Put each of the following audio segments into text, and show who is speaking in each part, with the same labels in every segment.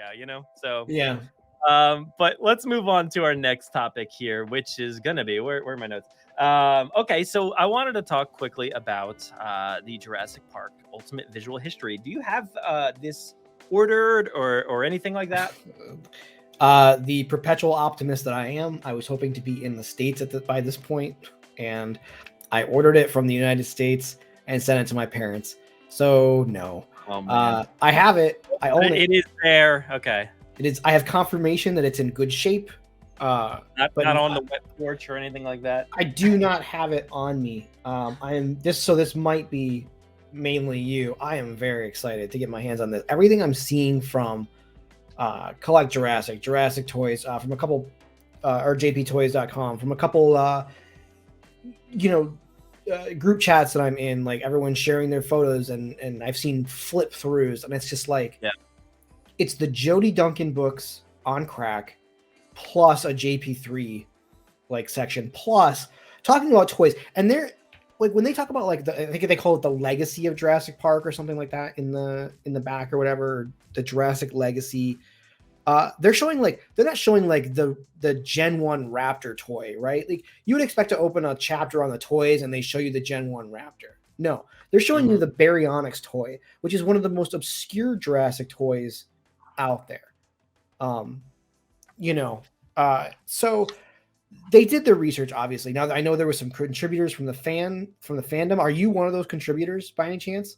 Speaker 1: now, you know? So,
Speaker 2: Yeah.
Speaker 1: but let's move on to our next topic here, which is going to be where are my notes? Okay, so I wanted to talk quickly about the Jurassic Park Ultimate Visual History. Do you have this ordered or anything like that?
Speaker 2: The perpetual optimist that I am, I was hoping to be in the States by this point, and I ordered it from the United States and sent it to my parents. So no,
Speaker 1: Oh man,
Speaker 2: I have it. I own it.
Speaker 1: it is there. Okay,
Speaker 2: It is. I have confirmation that it's in good shape. But
Speaker 1: not on the wet porch or anything like that.
Speaker 2: I do not have it on me. I am this, so this might be mainly you. I am very excited to get my hands on this. Everything I'm seeing from Collect Jurassic Toys, from a couple, or jptoys.com, from a couple, group chats that I'm in, like everyone's sharing their photos, and I've seen flip throughs, and it's just like,
Speaker 1: yeah,
Speaker 2: it's the Jody Duncan books on crack, plus a JP3 like section, plus talking about toys, and they're like, when they talk about like I think they call it the legacy of Jurassic Park or something like that in the back or whatever, the Jurassic legacy. They're showing like, they're not showing like the Gen 1 Raptor toy, right? Like you would expect to open a chapter on the toys and they show you the Gen 1 Raptor. No, they're showing you the Baryonyx toy, which is one of the most obscure Jurassic toys out there. So they did their research, obviously. Now I know there were some contributors from the fandom. Are you one of those contributors by any chance?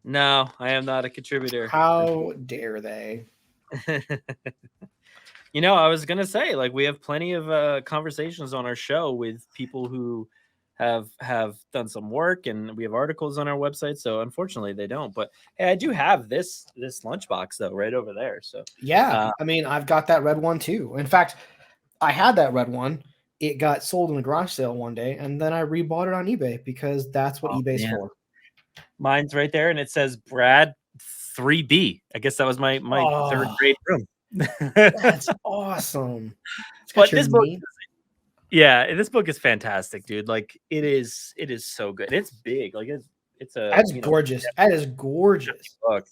Speaker 1: No, I am not a contributor.
Speaker 2: How dare they?
Speaker 1: You know, I was gonna say, like, we have plenty of conversations on our show with people who have done some work, and we have articles on our website. So unfortunately, they don't. But hey, I do have this lunchbox though, right over there. So
Speaker 2: yeah, I mean, I've got that red one too. In fact, I had that red one. It got sold in a garage sale one day, and then I rebought it on eBay because that's what eBay's for.
Speaker 1: Mine's right there, and it says Brad 3B. I guess that was my third grade room.
Speaker 2: That's awesome.
Speaker 1: But this book, yeah, this book is fantastic, dude. Like it is so good. It's big. Like it's a
Speaker 2: that's gorgeous. That is gorgeous
Speaker 1: book.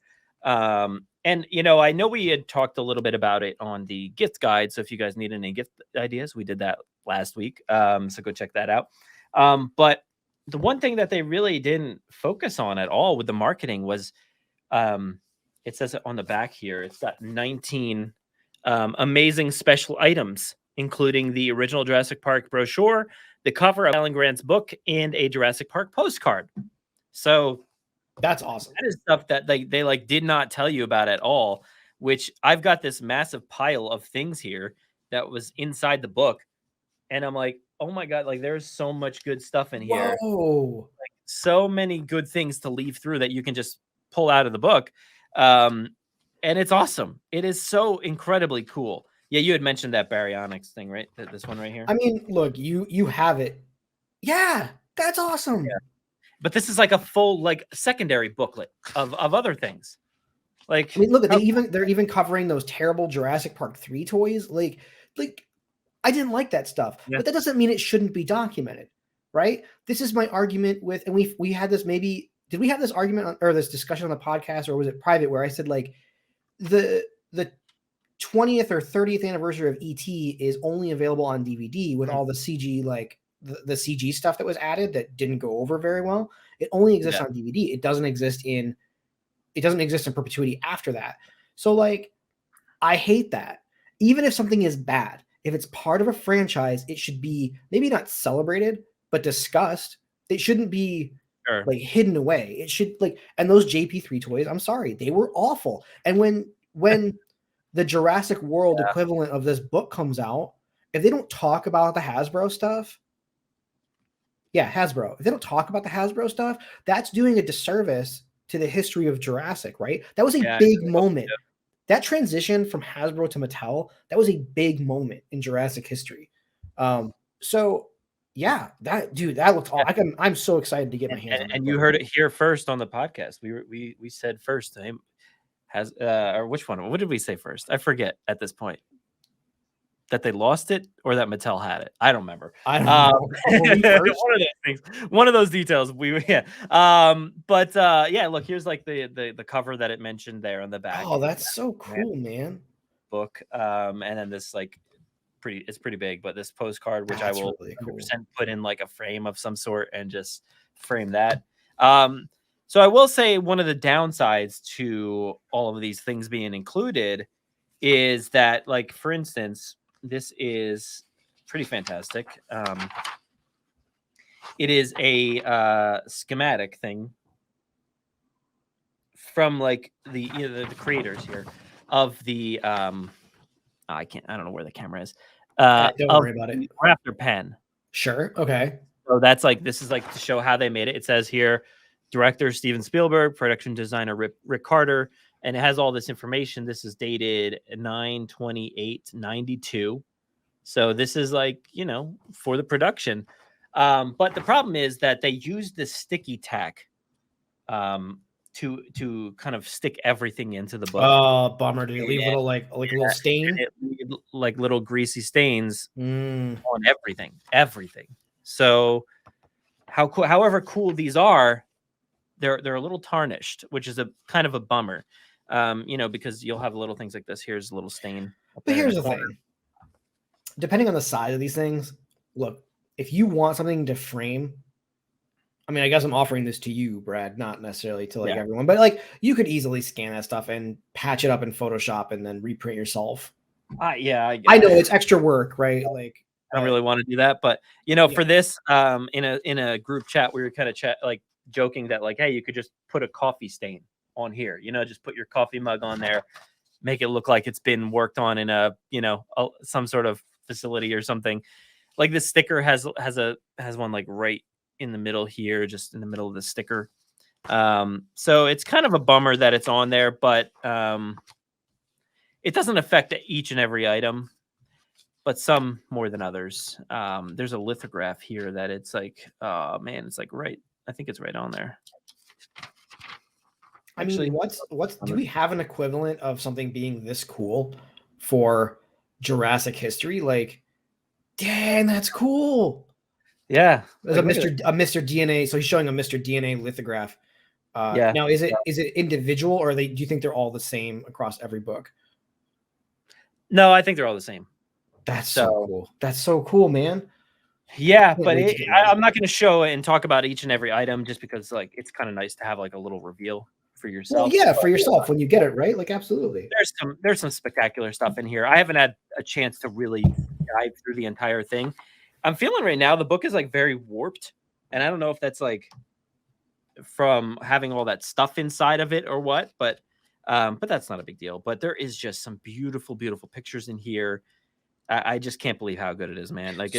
Speaker 1: And you know, I know we had talked a little bit about it on the gift guide. So if you guys need any gift ideas, we did that last week. So go check that out. But the one thing that they really didn't focus on at all with the marketing was, it says it on the back here. It's got 19 amazing special items, including the original Jurassic Park brochure, the cover of Alan Grant's book, and a Jurassic Park postcard. So
Speaker 2: that's awesome.
Speaker 1: That is stuff that they like did not tell you about at all, which I've got this massive pile of things here that was inside the book. And I'm like, oh my God, like there's so much good stuff in here.
Speaker 2: Whoa.
Speaker 1: Like so many good things to leaf through that you can just pull out of the book. And it's awesome. It is so incredibly cool. Yeah, you had mentioned that Baryonyx thing, right? This one right here.
Speaker 2: I mean, look, you have it. Yeah, that's awesome.
Speaker 1: Yeah. But this is like a full like secondary booklet of other things. Like,
Speaker 2: I mean, look, they're even covering those terrible Jurassic Park 3 toys. Like I didn't like that stuff, but that doesn't mean it shouldn't be documented, right? This is my argument with, and we had this, maybe did we have this argument or this discussion on the podcast, or was it private, where I said like the 20th or 30th anniversary of ET is only available on DVD with all the CG, like the CG stuff that was added that didn't go over very well. It only exists on DVD. It doesn't exist in perpetuity after that. So like, I hate that. Even if something is bad, if it's part of a franchise, it should be maybe not celebrated, but discussed. It shouldn't be like hidden away. It should like, and those JP3 toys, I'm sorry, they were awful. And when the Jurassic World equivalent of this book comes out, if they don't talk about the Hasbro stuff, Hasbro, if they don't talk about the Hasbro stuff, that's doing a disservice to the history of Jurassic, right? That was a big moment. That transition from Hasbro to Mattel, that was a big moment in Jurassic history. So yeah, that looks awesome. I'm so excited to get my hands on that.
Speaker 1: And you heard it here first on the podcast. We said first time or which one? What did we say first? I forget at this point. that they lost it or that Mattel had it. I don't remember.
Speaker 2: I don't know. Were we first?
Speaker 1: One of those things. One of those details. Yeah. But yeah, look, here's like the cover that it mentioned there on the back.
Speaker 2: Oh, that's so cool, man.
Speaker 1: Book. And then this like it's pretty big, but this postcard, which
Speaker 2: That's
Speaker 1: I will
Speaker 2: really cool.
Speaker 1: put in like a frame of some sort and just frame that. So I will say one of the downsides to all of these things being included is that, like, for instance, this is pretty fantastic. It is a schematic thing from like the creators here of the I don't know where the camera is.
Speaker 2: Don't worry about it.
Speaker 1: Raptor pen.
Speaker 2: Sure. Okay.
Speaker 1: So that's like, this is like to show how they made it. It says here, director Steven Spielberg, production designer Rick Carter, and it has all this information. This is dated 9/28/92. So this is like, for the production. But the problem is that they used this sticky tack to kind of stick everything into the book.
Speaker 2: Oh, bummer. Did it leave little like a little stain?
Speaker 1: Like little greasy stains
Speaker 2: on
Speaker 1: everything. So however cool these are, they're a little tarnished, which is a kind of a bummer. Because you'll have little things like this. Here's a little stain.
Speaker 2: But here's the thing. Depending on the size of these things, look, if you want something to frame, I mean, I guess I'm offering this to you, Brad, not necessarily to everyone, but like you could easily scan that stuff and patch it up in Photoshop and then reprint yourself.
Speaker 1: Yeah,
Speaker 2: I know it's extra work, right? Like
Speaker 1: I don't really want to do that, but for this, in a group chat, we were kind of joking that like, hey, you could just put a coffee stain on here, just put your coffee mug on there, make it look like it's been worked on in some sort of facility or something. Like this sticker has one like right in the middle here, just in the middle of the sticker. So it's kind of a bummer that it's on there, but it doesn't affect each and every item, but some more than others. There's a lithograph here that it's like, oh man, it's like right. I think it's right on there.
Speaker 2: Actually, do we have an equivalent of something being this cool for Jurassic history? Like, dang, that's cool.
Speaker 1: Yeah.
Speaker 2: There's a Mr. DNA. So he's showing a Mr. DNA lithograph.
Speaker 1: Yeah.
Speaker 2: Now, is it individual, or do you think they're all the same across every book?
Speaker 1: No, I think they're all the same.
Speaker 2: That's so cool. That's so cool, man.
Speaker 1: Yeah, but I'm not going to show it and talk about each and every item just because like it's kind of nice to have like a little reveal for yourself.
Speaker 2: Well, yeah, for yourself when you get it, right? Like absolutely.
Speaker 1: There's some spectacular stuff in here. I haven't had a chance to really dive through the entire thing. I'm feeling right now the book is like very warped, and I don't know if that's like from having all that stuff inside of it or what, but that's not a big deal. But there is just some beautiful, beautiful pictures in here. I just can't believe how good it is, man. Like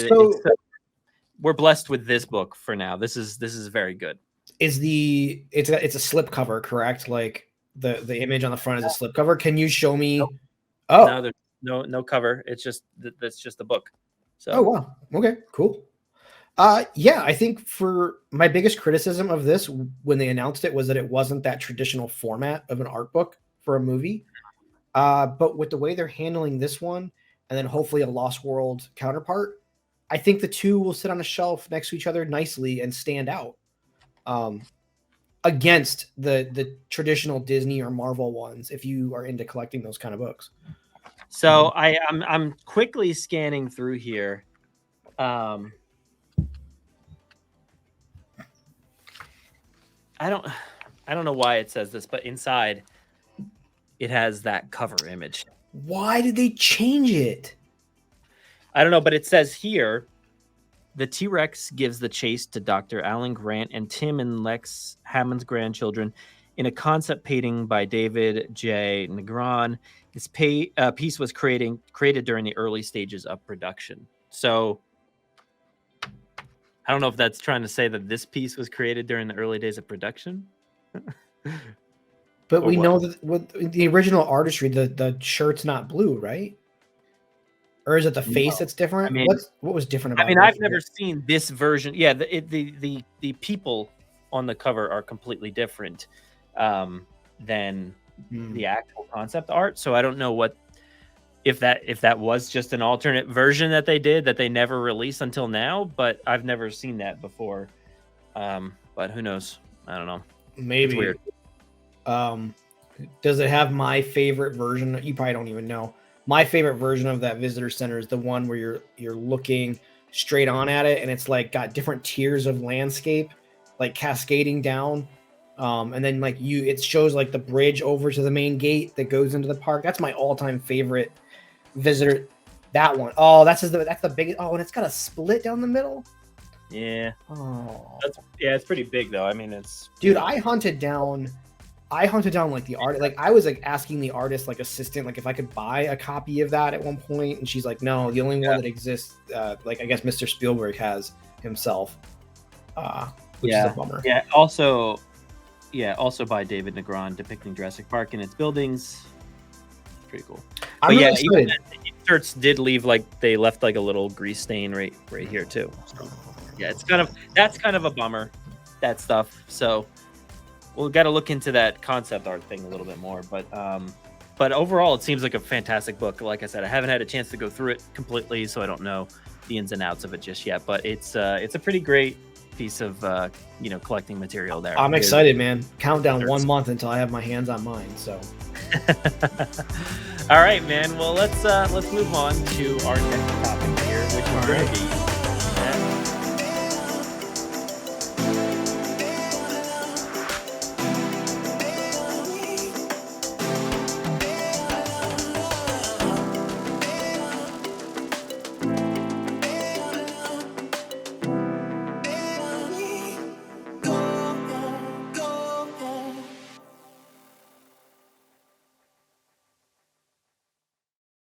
Speaker 1: we're blessed with this book for now. This is very good.
Speaker 2: It's a slip cover, correct? Like the image on the front is a slip cover. Can you show me?
Speaker 1: Nope.
Speaker 2: Oh,
Speaker 1: no, there's no cover. It's just that's just the book. So.
Speaker 2: Oh wow. Okay. Cool. Yeah, I think for my biggest criticism of this when they announced it was that it wasn't that traditional format of an art book for a movie. But with the way they're handling this one, and then hopefully a Lost World counterpart, I think the two will sit on a shelf next to each other nicely and stand out against the traditional Disney or Marvel ones if you are into collecting those kind of books.
Speaker 1: So I'm quickly scanning through here. I don't know why it says this, but inside it has that cover image.
Speaker 2: Why did they change it?
Speaker 1: I don't know, but it says here, the T-Rex gives the chase to Dr. Alan Grant and Tim and Lex Hammond's grandchildren in a concept painting by David J. Negron. This piece was created during the early stages of production. So I don't know if that's trying to say that this piece was created during the early days of production.
Speaker 2: But we know that with the original artistry, the shirt's not blue, right? Or is it the face that's different? I mean, what was different about it?
Speaker 1: I mean, I've never seen this version. Yeah, the people on the cover are completely different than the actual concept art. So I don't know what if that was just an alternate version that they did that they never released until now, but I've never seen that before. But who knows? I don't know.
Speaker 2: Maybe.
Speaker 1: It's
Speaker 2: weird. Does it have my favorite version? You probably don't even know. My favorite version of that visitor center is the one where you're looking straight on at it, and it's like got different tiers of landscape, like cascading down. And then like it shows like the bridge over to the main gate that goes into the park. That's my all-time favorite visitor. That one. Oh, that's the biggest. Oh, and it's got a split down the middle.
Speaker 1: Yeah.
Speaker 2: Oh.
Speaker 1: It's pretty big though. I mean, it's.
Speaker 2: Dude, I hunted down like the art. Like I was like asking the artist like assistant like if I could buy a copy of that at one point, and she's like, no, the only one that exists, like I guess Mr. Spielberg has himself. Which is a bummer.
Speaker 1: Yeah. Also by David Negron, depicting Jurassic Park and its buildings. Pretty cool.
Speaker 2: I'm really excited.
Speaker 1: The inserts did leave they left like a little grease stain right here too. So yeah, that's kind of a bummer, that stuff. So we'll got to look into that concept art thing a little bit more. But overall, it seems like a fantastic book. Like I said, I haven't had a chance to go through it completely, so I don't know the ins and outs of it just yet. But it's a pretty great piece of collecting material there.
Speaker 2: I'm excited, man. Countdown 1 month until I have my hands on mine. So
Speaker 1: all right, man. Well, let's move on to our next topic here, which is going to be